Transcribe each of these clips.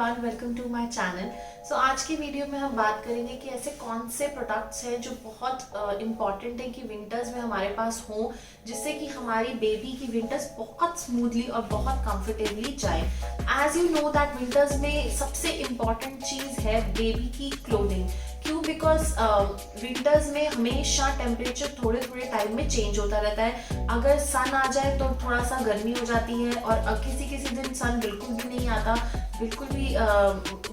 Everyone, welcome to my channel. So आज की video में हम बात करेंगे कि ऐसे कौन से प्रोडक्ट्स हैं जो बहुत इम्पॉर्टेंट है कि विंटर्स में हमारे पास हों, जिससे कि हमारी बेबी की विंटर्स बहुत स्मूथली और बहुत कंफर्टेबली जाए। As you know that winters में सबसे इम्पॉर्टेंट चीज़ है बेबी की क्लोथिंग। क्यों? बिकॉज विंटर्स में हमेशा टेम्परेचर थोड़े थोड़े टाइम में चेंज होता रहता है। अगर सन आ जाए तो थोड़ा सा गर्मी हो जाती है और किसी किसी दिन सन बिल्कुल भी नहीं आता, बिल्कुल भी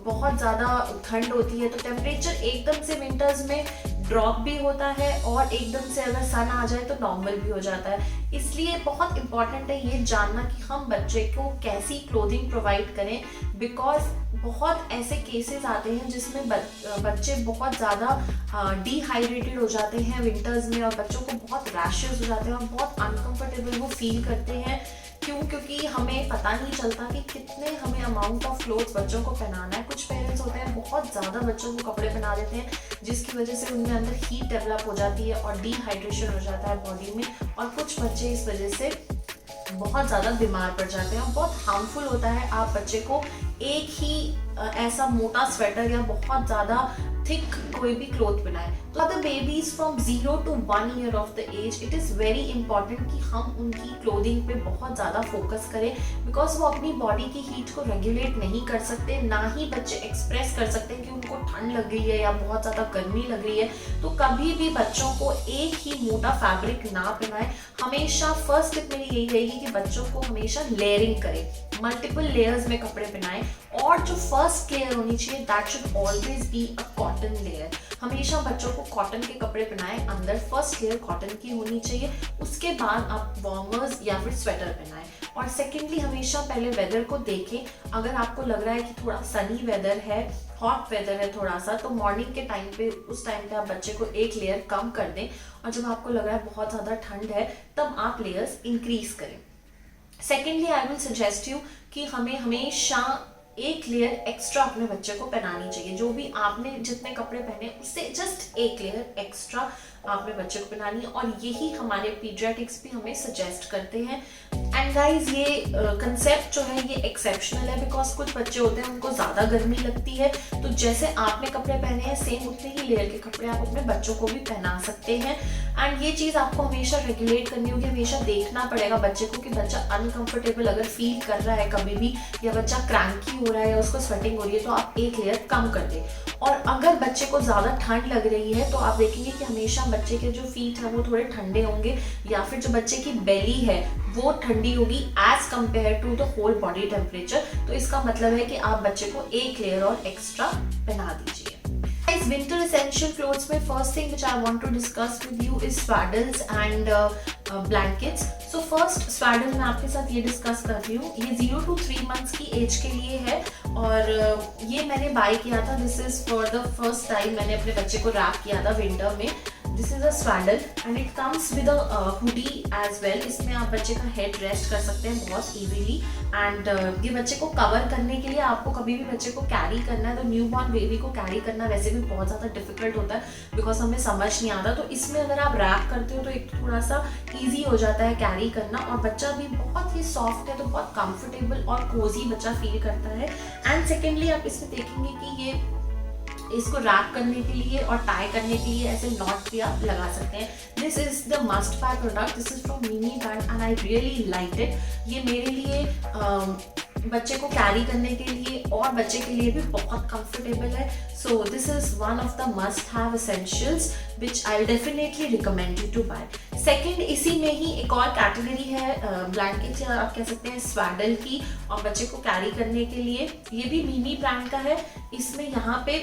बहुत ज़्यादा ठंड होती है। तो टेम्परेचर एकदम से विंटर्स में ड्रॉप भी होता है और एकदम से अगर सन आ जाए तो नॉर्मल भी हो जाता है। इसलिए बहुत इंपॉर्टेंट है ये जानना कि हम बच्चे को कैसी क्लोथिंग प्रोवाइड करें। बिकॉज बहुत ऐसे केसेस आते हैं जिसमें बच्चे बहुत ज़्यादा डिहाइड्रेटेड हो जाते हैं विंटर्स में और बच्चों को बहुत रैशेस हो जाते हैं और बहुत अनकंफर्टेबल वो फील करते हैं। क्यों? क्योंकि हमें पता नहीं चलता कि कितने हमें अमाउंट ऑफ क्लोथ्स बच्चों को पहनाना है। कुछ पेरेंट्स होते हैं बहुत ज़्यादा बच्चों को कपड़े पहना देते हैं, जिसकी वजह से उनके अंदर हीट डेवलप हो जाती है और डिहाइड्रेशन हो जाता है बॉडी में। और कुछ बच्चे इस वजह से बहुत ज़्यादा बीमार पड़ जाते हैं और बहुत हार्मफुल होता है आप बच्चे को एक ही ऐसा मोटा स्वेटर या बहुत ज़्यादा थिक कोई भी क्लोथ पहनाए। तो अगर babies from 0 to 1 year of the age, it is very important कि हम उनकी क्लोथिंग पे बहुत ज़्यादा फोकस करें। बिकॉज वो अपनी बॉडी की हीट को रेगुलेट नहीं कर सकते, ना ही बच्चे एक्सप्रेस कर सकते हैं कि उनको ठंड लग रही है या बहुत ज़्यादा गर्मी लग रही है। तो कभी भी बच्चों को एक ही मोटा फैब्रिक ना पहनाए। हमेशा फर्स्ट टिप मेरी यही रहेगी कि बच्चों को हमेशा लेयरिंग करें, मल्टीपल लेयर्स में कपड़े पहनाएं। और जो फर्स्ट लेयर होनी चाहिए that should always be a cotton layer. हमेशा बच्चों को कॉटन के कपड़े पहनाएं, अंदर फर्स्ट लेयर कॉटन की होनी चाहिए। उसके बाद आप वार्मर्स या फिर स्वेटर पहनाएं। और सेकेंडली हमेशा पहले वेदर को देखें। अगर आपको लग रहा है कि थोड़ा सनी वेदर है, हॉट वेदर है थोड़ा सा, तो मॉर्निंग के टाइम पे उस टाइम पे आप बच्चे को एक लेयर कम कर दें। और जब आपको लग रहा है बहुत ज़्यादा ठंड है तब आप लेयर्स इंक्रीज करें। Secondly I will suggest you कि हमें हमेशा एक लेयर एक्स्ट्रा अपने बच्चे को पहनानी चाहिए। जो भी आपने जितने कपड़े पहने उससे जस्ट एक लेयर एक्स्ट्रा आपने बच्चे को पहनानी है। और यही हमारे पीडियाट्रिक्स भी हमें सजेस्ट करते हैं। एंड गाइज ये कंसेप्ट जो है ये एक्सेप्शनल है। बिकॉज कुछ बच्चे होते हैं उनको ज़्यादा गर्मी लगती है, तो जैसे आपने कपड़े पहने हैं सेम उतने ही लेयर के कपड़े आप अपने बच्चों को भी पहना सकते हैं। एंड ये चीज़ आपको हमेशा रेगुलेट करनी होगी, हमेशा देखना पड़ेगा बच्चे को कि बच्चा अनकंफर्टेबल अगर फील कर रहा है कभी भी, या बच्चा क्रैंकी हो रहा है या उसको स्वेटिंग हो रही है, तो आप एक लेयर कम कर दें। और अगर बच्चे को ज़्यादा ठंड लग रही है तो आप देखेंगे कि हमेशा बच्चे के जो फीट हैं वो थोड़े ठंडे होंगे, या फिर जो बच्चे की बेली है वो ठंडी होगी as compare to the whole body temperature. तो इसका मतलब है कि आप बच्चे को एक लेयर और एक्स्ट्रा पहना दीजिए। Guys, winter essential clothes में first thing which I want to discuss with you is swaddles and blankets. So first swaddle मैं आपके साथ ये डिस्कस कर रही हूँ। ये 0 to 3 months की एज के लिए है और ये मैंने बाय किया था। This is for the first time मैंने अपने बच्चे को रैप किया था विंटर में। This is a swaddle and it comes with a hoodie as well. इसमें आप बच्चे का हेड रेस्ट कर सकते हैं बहुत इजीली। एंड ये बच्चे को कवर करने के लिए, आपको कभी भी बच्चे को कैरी करना है तो न्यू बॉर्न बेबी को कैरी करना वैसे भी बहुत ज़्यादा डिफिकल्ट होता है बिकॉज हमें समझ नहीं आता। तो इसमें अगर आप रैप करते हो तो एक थोड़ा सा ईजी हो जाता है कैरी करना, और बच्चा भी बहुत ही सॉफ्ट है तो बहुत कंफर्टेबल और कोजी बच्चा फील करता है। एंड सेकेंडली आप इसमें देखेंगे कि ये इसको रैप करने के लिए और टाई करने के लिए ऐसे नॉट भी आप लगा सकते हैं। This is the must by product. This is from mini brand and I really like it. ये मेरे लिए बच्चे को कैरी करने के लिए और बच्चे के लिए भी बहुत कंफर्टेबल है। So this is one of the must have essentials which I definitely recommend you to buy. Second, इसी में ही एक और कैटेगरी है ब्लैंकेट या आप कह सकते हैं स्वैडल की, और बच्चे को कैरी करने के लिए। ये भी मिनी ब्रांड का है। इसमें यहाँ पे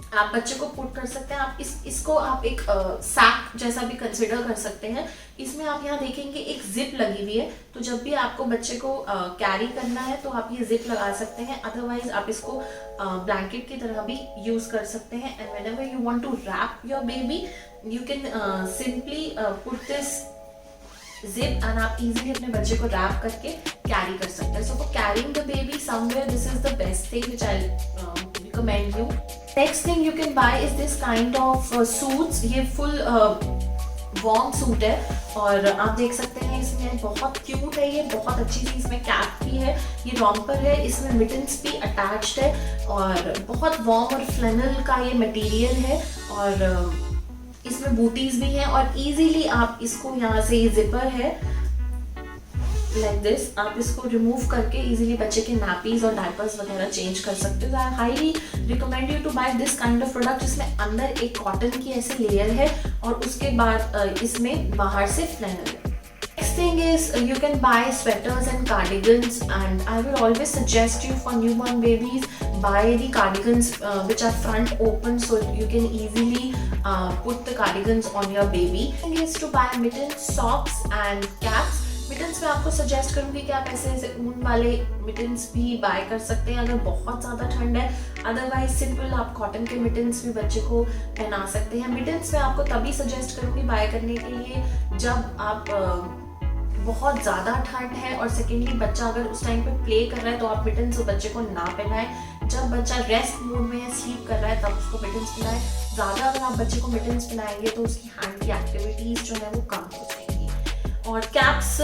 आप बच्चे को पुट कर सकते हैं। आप इसको आप एक सैक जैसा भी कंसिडर कर सकते हैं। इसमें आप यहाँ देखेंगे एक जिप लगी हुई है, तो जब भी आपको बच्चे को कैरी करना है तो आप ये जिप लगा सकते हैं। अदरवाइज आप इसको ब्लैंकेट की तरह भी यूज कर सकते हैं। And whenever you want to wrap your baby you can simply put this zip and आप इजीली अपने बच्चे को रैप करके कैरी कर सकते हैं। So for carrying the baby somewhere this is the best thing which I recommend you. Next thing you can buy is this kind of suits. ये full warm suit है और आप देख सकते हैं इसमें बहुत क्यूट है, ये बहुत अच्छी सी इसमें कैप भी है, ये रॉम्पर है, इसमें मिटन्स भी अटैच्ड है और बहुत वार्म और फ्लैनल का ये मटेरियल है और इसमें बूटीज भी हैं और इजीली आप इसको यहाँ से, ये जिपर है लाइक दिस, आप इसको रिमूव करके इजीली बच्चे के नैपीज और डायपर्स वगैरह चेंज कर सकते हो। I highly recommend you to buy this kind of product जिसमें अंदर एक कॉटन की ऐसे लेयर है और उसके बाद इसमें बाहर से फ्लैनल है। Next thing is you can buy sweaters and cardigans, and I will always suggest you for newborn babies buy the cardigans which are front open so you can easily put the cardigans on your baby. Thing is to buy mittens, socks and caps. Mittens में आपको suggest करूंगी कि आप ऐसे ऊन वाले mittens भी bye कर सकते हैं अगर बहुत ज़्यादा ठंड है, अदरवाइज सिंपल आप कॉटन के मिटन्स भी बच्चे को पहना सकते हैं। मिटन्स में आपको तभी सजेस्ट करूंगी बाय करने के लिए जब आप बहुत ज़्यादा ठंड है और सेकेंडली बच्चा अगर उस टाइम पे प्ले कर रहा है तो आप मिटन्स बच्चे को ना पहनाएं। जब बच्चा रेस्ट मोड में है, स्लीप कर रहा है, तब उसको मिटन्स पहनाएं। ज़्यादा अगर आप बच्चे को मिटन्स पहनाएंगे तो उसकी हैंड की एक्टिविटीज़ जो है वो कम हो जाएगी। और कैप्स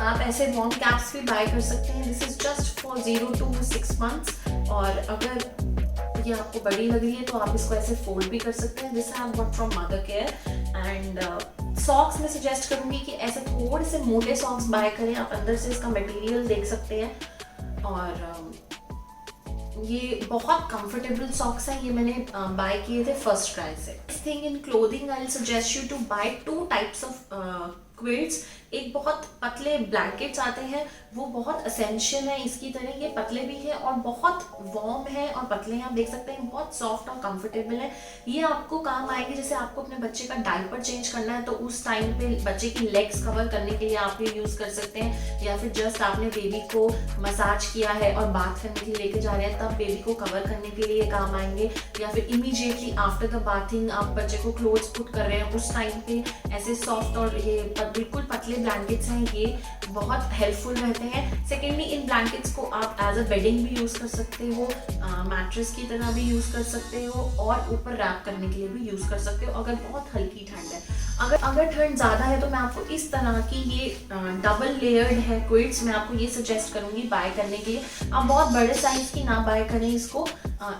आप ऐसे वार्म कैप्स भी बाय कर सकते हैं, this is just for 0 to 6 months और अगर ये आपको बड़ी लग रही है तो आप इसको ऐसे फोल्ड भी कर सकते हैं। This I have got from mother care. And socks में सजेस्ट करूंगी कि ऐसे थोड़े से मोटे सॉक्स बाय करें, आप अंदर से इसका मटेरियल देख सकते हैं और ये बहुत कंफर्टेबल सॉक्स हैं, ये मैंने बाय किए थे फर्स्ट ट्राई से। Next thing in clothing I will suggest you to buy 2 types of quilts. एक बहुत पतले ब्लैंकेट्स आते हैं, वो बहुत असेंशियल है इसकी तरह, ये पतले भी है और बहुत वार्म है और पतले हैं, आप देख सकते हैं बहुत सॉफ्ट और कंफर्टेबल है। ये आपको काम आएंगे जैसे आपको अपने बच्चे का डायपर चेंज करना है तो उस टाइम पे बच्चे की लेग्स कवर करने के लिए आप ये यूज कर सकते हैं, या फिर जस्ट आपने बेबी को मसाज किया है और बाथ करने के लिए लेके जा रहे हैं तब बेबी को कवर करने के लिए काम आएंगे, या फिर इमीडिएटली आफ्टर द बाथिंग आप बच्चे को क्लोथ्स पुट कर रहे हैं उस टाइम पे ऐसे सॉफ्ट और ये बिल्कुल पतले ब्लैंकेट्स हैं, ये बहुत हेल्पफुल रहते हैं। सेकेंडली इन ब्लैंकेट्स को आप एज अ बेडिंग भी यूज कर सकते हो, मैट्रेस की तरह भी यूज कर सकते हो और ऊपर रैप करने के लिए भी यूज कर सकते हो अगर बहुत हल्की ठंड है। अगर ठंड ज़्यादा है तो मैं आपको इस तरह की ये डबल लेयर्ड है क्विल्ट्स, मैं आपको ये सजेस्ट करूंगी बाय करने के लिए। आप बहुत बड़े साइज की ना बाय करें इसको,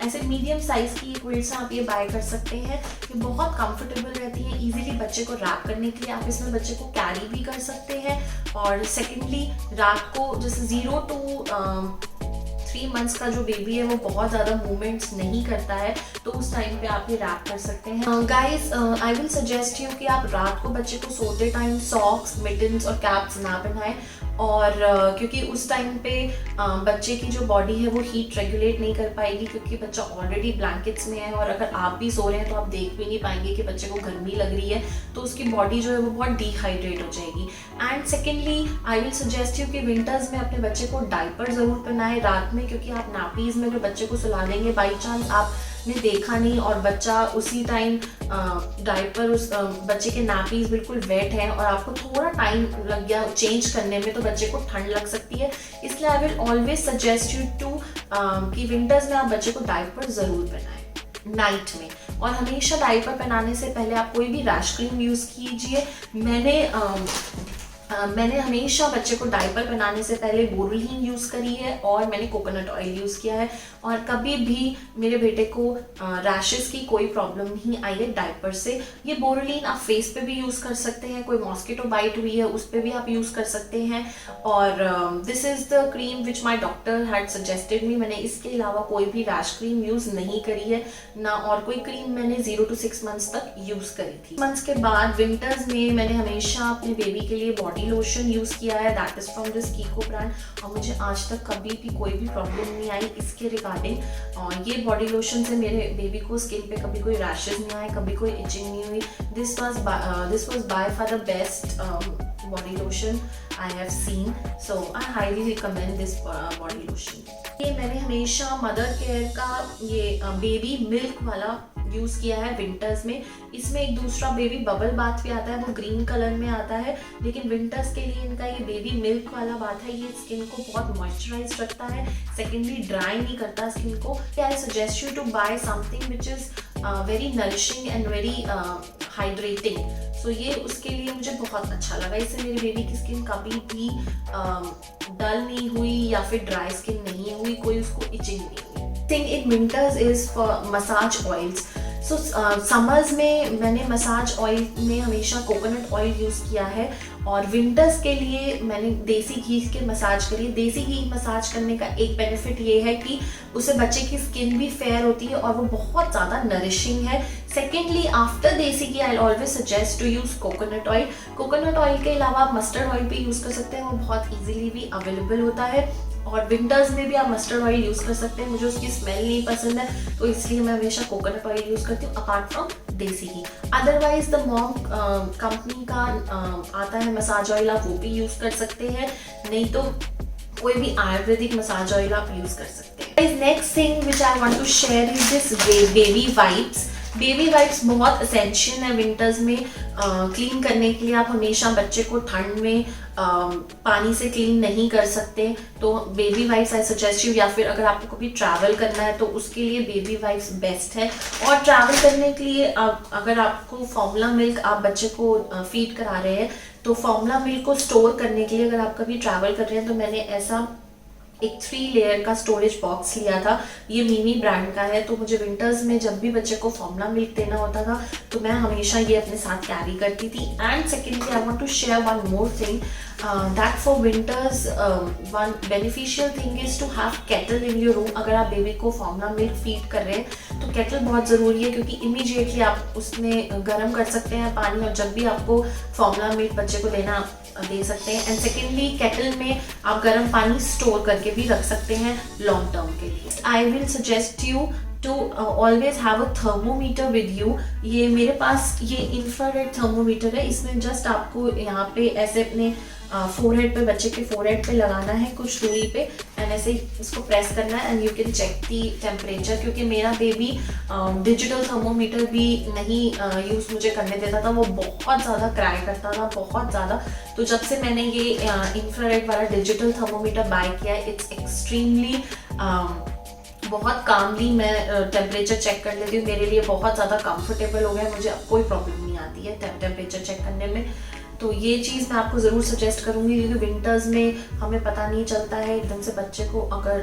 ऐसे मीडियम साइज की क्विल्ट्स आप ये बाय कर सकते हैं। ये बहुत कंफर्टेबल रहती हैं, इजीली बच्चे को रैप करने के लिए आप इसमें बच्चे को कैरी भी कर सकते हैं। और सेकेंडली रात को जैसे 0 to 3 months का जो बेबी है वो बहुत ज़्यादा मूवमेंट्स नहीं करता है तो उस टाइम पे आप ये रैप कर सकते हैं। Guys I will suggest you कि आप रात को बच्चे को सोते टाइम सॉक्स, मिटन्स और कैप्स ना पहनाएं और क्योंकि उस टाइम पे बच्चे की जो बॉडी है वो हीट रेगुलेट नहीं कर पाएगी क्योंकि बच्चा ऑलरेडी ब्लैंकेट्स में है और अगर आप भी सो रहे हैं तो आप देख भी नहीं पाएंगे कि बच्चे को गर्मी लग रही है तो उसकी बॉडी जो है वो बहुत डिहाइड्रेट हो जाएगी। And secondly I will suggest you कि विंटर्स में अपने बच्चे को डायपर ज़रूर पहनाएं रात में, क्योंकि आप नापीज़ में जो बच्चे को सुला देंगे बाई चांस आपने देखा नहीं और बच्चा उसी टाइम डायपर उस बच्चे के नापीज बिल्कुल वेट है और आपको थोड़ा टाइम लग गया चेंज करने में तो बच्चे को ठंड लग सकती है। इसलिए I will always suggest you to कि विंटर्स में आप बच्चे को डायपर ज़रूर पहनाएं नाइट में, और हमेशा डायपर पहनाने से पहले आप कोई भी रैश क्रीम यूज़ कीजिए। मैंने हमेशा बच्चे को डायपर पहनाने से पहले बोरोलिन यूज़ करी है और मैंने कोकोनट ऑयल यूज़ किया है और कभी भी मेरे बेटे को रैशेस की कोई प्रॉब्लम नहीं आई है डायपर से। ये बोरोलिन आप फेस पे भी यूज़ कर सकते हैं, कोई मॉस्किटो बाइट हुई है उस पर भी आप यूज़ कर सकते हैं। और this is the cream which my doctor had suggested me. मैंने इसके अलावा कोई भी रैश क्रीम यूज़ नहीं करी है ना, और कोई क्रीम मैंने 0 to 6 months तक यूज़ करी थी। मंथ्स के बाद विंटर्स में मैंने हमेशा अपने बेबी के लिए बॉडी लोशन यूज़ किया है, that is from this कीको brand, और मुझे आज तक कभी भी कोई भी प्रॉब्लम नहीं आई इसके रिगार्डिंग। और ये बॉडी लोशन से मेरे बेबी को स्किन पे कभी कोई रैशेज नहीं आए, कभी कोई इचिंग नहीं हुई। This was by far the best body lotion I have seen, so I highly recommend this body lotion. ये मैंने हमेशा मदर केयर का ये बेबी मिल्क वाला यूज़ किया है विंटर्स में। इसमें एक दूसरा बेबी बबल बाथ भी आता है, वो ग्रीन कलर में आता है, लेकिन विंटर्स के लिए इनका ये बेबी मिल्क वाला बाथ है। ये स्किन को बहुत मॉइस्चराइज रखता है, सेकेंडली ड्राई नहीं करता स्किन को। I suggest you to buy something which is very nourishing and very hydrating. So ये उसके लिए मुझे बहुत अच्छा लगा। इससे मेरी बेबी की स्किन कभी भी डल नहीं हुई या फिर ड्राई स्किन नहीं हुई, कोई उसको इचिंग नहीं हुई। Thing in winters is for massage oils. So summers में मैंने मसाज ऑयल में हमेशा कोकोनट ऑयल यूज़ किया है, और विंटर्स के लिए मैंने देसी घी के मसाज करी। देसी घी मसाज करने का एक बेनिफिट ये है कि उससे बच्चे की स्किन भी फेयर होती है और वो बहुत ज़्यादा नरिशिंग है। Secondly, after desi ghee I always suggest to use coconut oil. Coconut oil के अलावा आप मस्टर्ड ऑयल भी यूज़ कर सकते हैं, वो बहुत ईजिली भी अवेलेबल होता है। और विंटर्स में भी आप मस्टर्ड ऑयल यूज़ कर सकते हैं। मुझे उसकी स्मेल नहीं पसंद है, तो इसलिए मैं हमेशा कोकोनट ऑयल यूज़ करती हूँ अपार्ट फ्रॉम देसी घी। अदरवाइज द मॉम कंपनी का आता है मसाज ऑयल, आप वो भी यूज़ कर सकते हैं, नहीं तो कोई भी आयुर्वेदिक मसाज ऑयल आप यूज़ कर सकते हैं। Next thing which I want to share is this baby wipes. Baby wipes बहुत असेंशियल है विंटर्स में क्लीन करने के लिए। आप हमेशा बच्चे को ठंड में पानी से क्लीन नहीं कर सकते, तो baby wipes I suggest you. या फिर अगर आपको कभी ट्रैवल करना है तो उसके लिए बेबी वाइप्स बेस्ट है। और ट्रैवल करने के लिए अगर आपको फॉर्मूला मिल्क आप बच्चे को फीड करा रहे हैं, तो फॉर्मूला मिल्क को स्टोर करने के लिए अगर आप कभी ट्रैवल कर रहे हैं, तो मैंने ऐसा एक 3 लेयर का स्टोरेज बॉक्स लिया था। ये मिमी ब्रांड का है। तो मुझे विंटर्स में जब भी बच्चे को फॉर्मूला मिल्क देना होता था तो मैं हमेशा ये अपने साथ कैरी करती थी। And secondly I want to share one more thing that for winters one beneficial thing is to have kettle in your room. अगर आप बेबी को फॉर्मूला मिल्क फीड कर रहे हैं तो केटल बहुत ज़रूरी है, क्योंकि इमीडिएटली आप उसमें गर्म कर सकते हैं पानी, और जब भी आपको फॉर्मूला मिल्क बच्चे को देना दे सकते हैं। एंड सेकेंडली, केटल में आप गर्म पानी स्टोर करके भी रख सकते हैं लॉन्ग टर्म के लिए। I will suggest you to always have a thermometer with you. ये मेरे पास ये इंफ्रारेड थर्मोमीटर है। इसमें जस्ट आपको यहाँ पे ऐसे अपने फोरहेड पे, बच्चे के फोरहेड पे लगाना है कुछ दूरी पे, एंड ऐसे इसको प्रेस करना है and you can check the temperature. क्योंकि मेरा बेबी डिजिटल थर्मोमीटर भी नहीं यूज़ मुझे करने देता था, वो बहुत ज़्यादा क्राई करता था, बहुत ज़्यादा। तो जब से मैंने ये इंफ्रारेड वाला डिजिटल थर्मोमीटर बाय किया है, इट्स एक्सट्रीमली बहुत कामली मैं टेम्परेचर चेक कर लेती हूँ। मेरे लिए बहुत ज़्यादा कंफर्टेबल हो गया, मुझे अब कोई प्रॉब्लम नहीं आती है टेम्परेचर चेक करने में। तो ये चीज़ मैं आपको ज़रूर सजेस्ट करूँगी, क्योंकि विंटर्स में हमें पता नहीं चलता है एकदम से बच्चे को अगर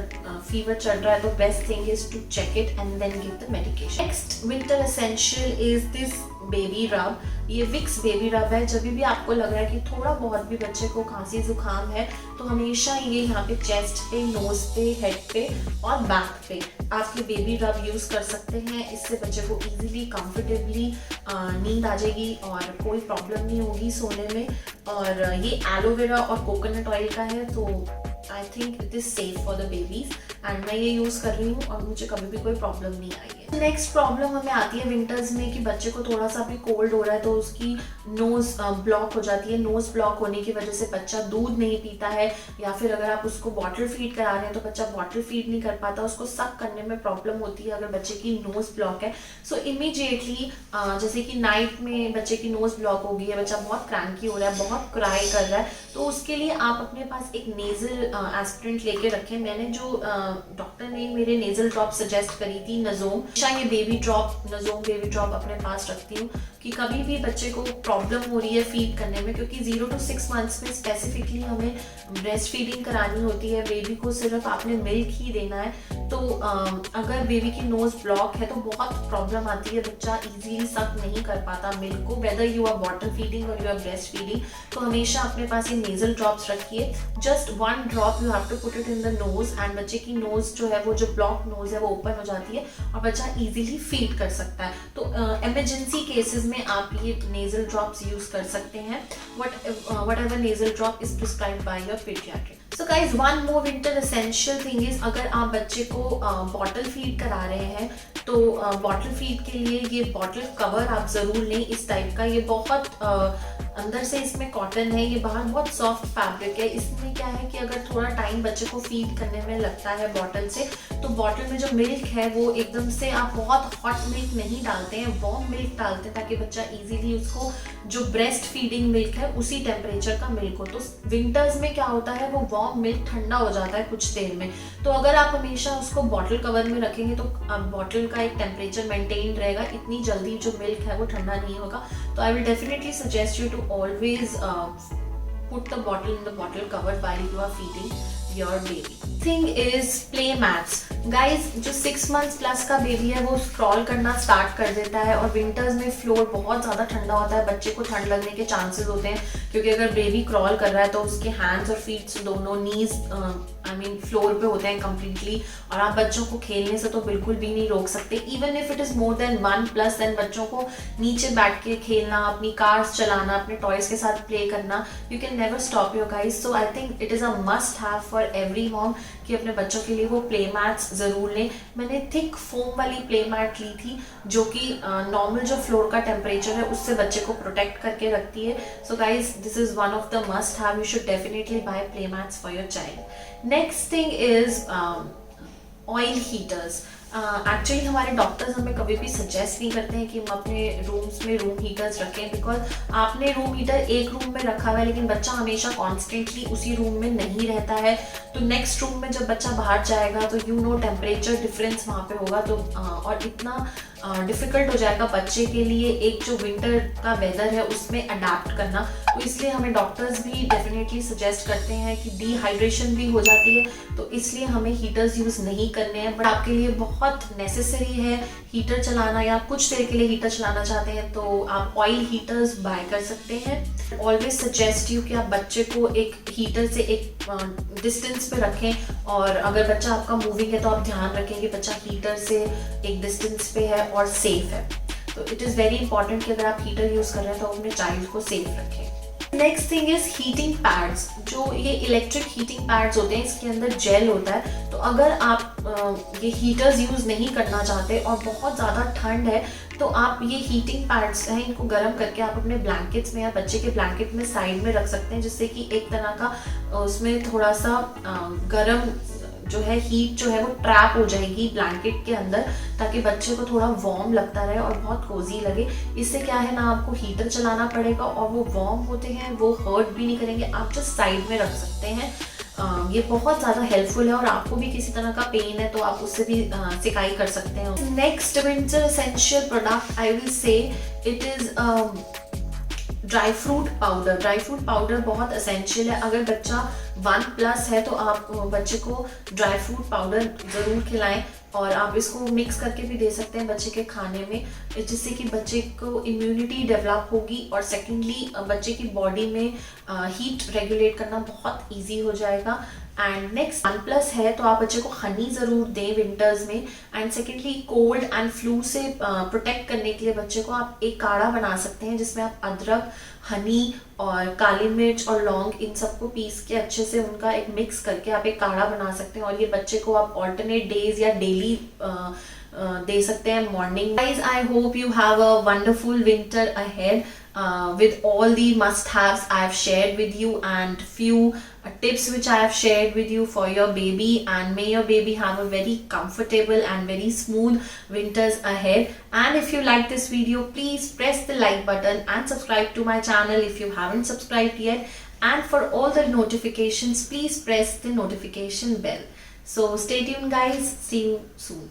फीवर चल रहा है, तो best thing is to check it and then give the medication. Next winter essential is this baby rub. ये विक्स बेबी रब है। जब भी आपको लग रहा है कि थोड़ा बहुत भी बच्चे को खांसी जुकाम है, तो हमेशा ये यहाँ पे चेस्ट पे, नोज पे, हेड पे और बैक पे आप ये बेबी रब यूज़ कर सकते हैं। इससे बच्चे को इजीली कंफर्टेबली नींद आ जाएगी और कोई प्रॉब्लम नहीं होगी सोने में। और ये एलोवेरा और कोकोनट ऑयल का है, तो I think it is safe for the babies and मैं ये यूज़ कर रही हूँ और मुझे कभी भी कोई प्रॉब्लम नहीं आई है। नेक्स्ट प्रॉब्लम हमें आती है विंटर्स में कि बच्चे को थोड़ा सा भी कोल्ड हो रहा है तो उसकी नोज ब्लॉक हो जाती है। नोज ब्लॉक होने की वजह से बच्चा दूध नहीं पीता है, या फिर अगर आप उसको बॉटल फीड करा रहे हैं तो बच्चा बॉटल फीड नहीं कर पाता, उसको सक करने में प्रॉब्लम होती है अगर बच्चे की नोज ब्लॉक है। सो इमीडिएटली जैसे कि नाइट में बच्चे की नोज ब्लॉक हो गई है, बच्चा बहुत क्रैंकी हो रहा है, बहुत क्राई कर रहा है, तो उसके लिए आप अपने पास एक नेजल एस्पिरेंट लेके रखें। मैंने जो डॉक्टर ने मेरे नेजल ड्रॉप सजेस्ट करी थी नज़ोम, ये बेबी ड्रॉप, नज़ोम बेबी ड्रॉप अपने पास रखती हूँ कि कभी भी बच्चे को प्रॉब्लम हो रही है फीड करने में, क्योंकि 0 to 6 मंथ्स में स्पेसिफिकली हमें ब्रेस्ट फीडिंग करानी होती है। बेबी को सिर्फ आपने मिल्क ही देना है, तो अगर बेबी की नोज ब्लॉक है तो बहुत प्रॉब्लम आती है, बच्चा इजीली सक नहीं कर पाता मिल्क को, whether you are bottle feeding or you are breast feeding. तो हमेशा अपने पास ये नेजल ड्रॉप्स रखिए। Just 1 drop you have to put it in the nose and बच्चे की नोज जो है, वो जो ब्लॉक नोज है वो ओपन हो जाती है और बच्चा इजीली फीड कर सकता है। तो इमरजेंसी केसेस में आप ये नेजल ड्रॉप्स यूज कर सकते हैं, whatever nasal drop is prescribed by your pediatric. So guys, one more winter essential thing is, अगर आप बच्चे को बॉटल फीड करा रहे हैं तो बॉटल फीड के लिए ये बॉटल कवर आप ज़रूर लें इस टाइप का। ये बहुत अंदर से इसमें कॉटन है, ये बाहर बहुत सॉफ्ट फैब्रिक है। इसमें क्या है कि अगर थोड़ा टाइम बच्चे को फीड करने में लगता है बॉटल से, तो बॉटल में जो मिल्क है वो एकदम से आप बहुत हॉट मिल्क नहीं डालते हैं, वार्म मिल्क डालते हैं ताकि बच्चा इजीली उसको जो ब्रेस्ट फीडिंग मिल्क है उसी टेम्परेचर का मिल्क हो। तो विंटर्स में क्या होता है, वो वार्म मिल्क ठंडा हो जाता है कुछ देर में। तो अगर आप हमेशा उसको बॉटल कवर में रखेंगे तो बॉटल का एक टेम्परेचर मेंटेन रहेगा, इतनी जल्दी जो मिल्क है वो ठंडा नहीं होगा। तो I will definitely suggest you to always put the bottle in the bottle cover while you are feeding your baby. Thing is play mats. Guys, जो 6 months plus का बेबी है वो स्क्रॉल करना स्टार्ट कर देता है और विंटर्स में फ्लोर बहुत ज़्यादा ठंडा होता है, बच्चे को ठंड लगने के चांसेस होते हैं, क्योंकि अगर बेबी क्रॉल कर रहा है तो उसके हैंड्स और फीट्स दोनों नीज फ्लोर पे होते हैं कम्प्लीटली, और आप बच्चों को खेलने से तो बिल्कुल भी नहीं रोक सकते। Even if it is more than 1+ then बच्चों को नीचे बैठ के खेलना, अपनी कार्स चलाना, अपने टॉयज के साथ प्ले करना, you can never stop your guys. So I think it is a must have for every mom कि अपने बच्चों के लिए वो प्ले मैट्स ज़रूर लें। मैंने थिक फोम वाली प्ले मैट ली थी जो कि नॉर्मल जो फ्लोर का टेम्परेचर है उससे बच्चे को प्रोटेक्ट करके रखती है। So guys this is one of the must have, you should definitely bye play mats for your child. Next thing is oil heaters. Actually हमारे डॉक्टर्स हमें कभी भी सजेस्ट नहीं करते हैं कि हम अपने रूम्स में रूम हीटर्स रखें, बिकॉज आपने रूम हीटर एक रूम में रखा हुआ है लेकिन बच्चा हमेशा कॉन्स्टेंटली उसी रूम में नहीं रहता है, तो नेक्स्ट रूम में जब बच्चा बाहर जाएगा तो यू नो टेम्परेचर डिफरेंस वहाँ पे होगा, तो और इतना डिफ़िकल्ट हो जाएगा बच्चे के लिए एक जो विंटर का वेदर है उसमें अडेप्ट करना। तो इसलिए हमें डॉक्टर्स भी डेफिनेटली सजेस्ट करते हैं कि डिहाइड्रेशन भी हो जाती है, तो इसलिए हमें हीटर्स यूज़ नहीं करने हैं। बट आपके लिए बहुत नेसेसरी है हीटर चलाना या कुछ देर के लिए हीटर चलाना चाहते हैं तो आप ऑयल हीटर्स बाय कर सकते हैं। ऑलवेज सजेस्ट यू कि आप बच्चे को एक हीटर से एक डिस्टेंस पे रखें, और अगर बच्चा आपका मूविंग है तो आप ध्यान रखें कि बच्चा हीटर से एक डिस्टेंस पे है और सेफ है। तो इट इज़ वेरी इंपॉर्टेंट कि अगर आप हीटर यूज़ कर रहे हैं तो अपने चाइल्ड को सेफ रखें। Next thing is heating pads. जो ये इलेक्ट्रिक हीटिंग पैड्स होते हैं इसके अंदर जेल होता है, तो अगर आप ये हीटर्स यूज़ नहीं करना चाहते और बहुत ज़्यादा ठंड है तो आप ये हीटिंग पैड्स हैं इनको गर्म करके आप अपने ब्लैंकेट्स में या बच्चे के ब्लैंकेट में साइड में रख सकते हैं, जिससे कि एक तरह का उसमें थोड़ा सा गर्म जो है हीट जो है वो ट्रैप हो जाएगी ब्लैंकेट के अंदर, ताकि बच्चे को थोड़ा वार्म लगता रहे और बहुत कोजी लगे। इससे क्या है ना, आपको हीटर चलाना पड़ेगा और वो वार्म होते हैं, वो हर्ट भी नहीं करेंगे, आप जस्ट साइड में रख सकते हैं। ये बहुत ज़्यादा हेल्पफुल है, और आपको भी किसी तरह का पेन है तो आप उससे भी सिकाई कर सकते हैं। Next winter essential product I will say it is dry fruit powder. Dry fruit powder बहुत एसेंशियल है। अगर बच्चा 1+ है तो आप बच्चे को ड्राई फ्रूट पाउडर ज़रूर खिलाएं, और आप इसको मिक्स करके भी दे सकते हैं बच्चे के खाने में, जिससे कि बच्चे को इम्यूनिटी डेवलप होगी, और सेकेंडली बच्चे की बॉडी में हीट रेगुलेट करना बहुत ईजी हो जाएगा। एंड नेक्स्ट 1+ है तो आप बच्चे को हनी ज़रूर दें विंटर्स में। And secondly cold and flu से प्रोटेक्ट करने के लिए बच्चे को आप एक काढ़ा बना सकते हैं जिसमें आप अदरक, हनी और काली मिर्च और लौंग इन सबको पीस के अच्छे से उनका एक मिक्स करके आप एक काढ़ा बना सकते हैं, और ये बच्चे को आप ऑल्टरनेट डेज या डेली दे सकते हैं morning. Guys, I hope you have a wonderful winter ahead with all the must-haves I have shared with you, and few tips which I have shared with you for your baby, and may your baby have a very comfortable and very smooth winters ahead. And if you like this video, please press the like button and subscribe to my channel if you haven't subscribed yet, and for all the notifications please press the notification bell. So stay tuned guys, see you soon.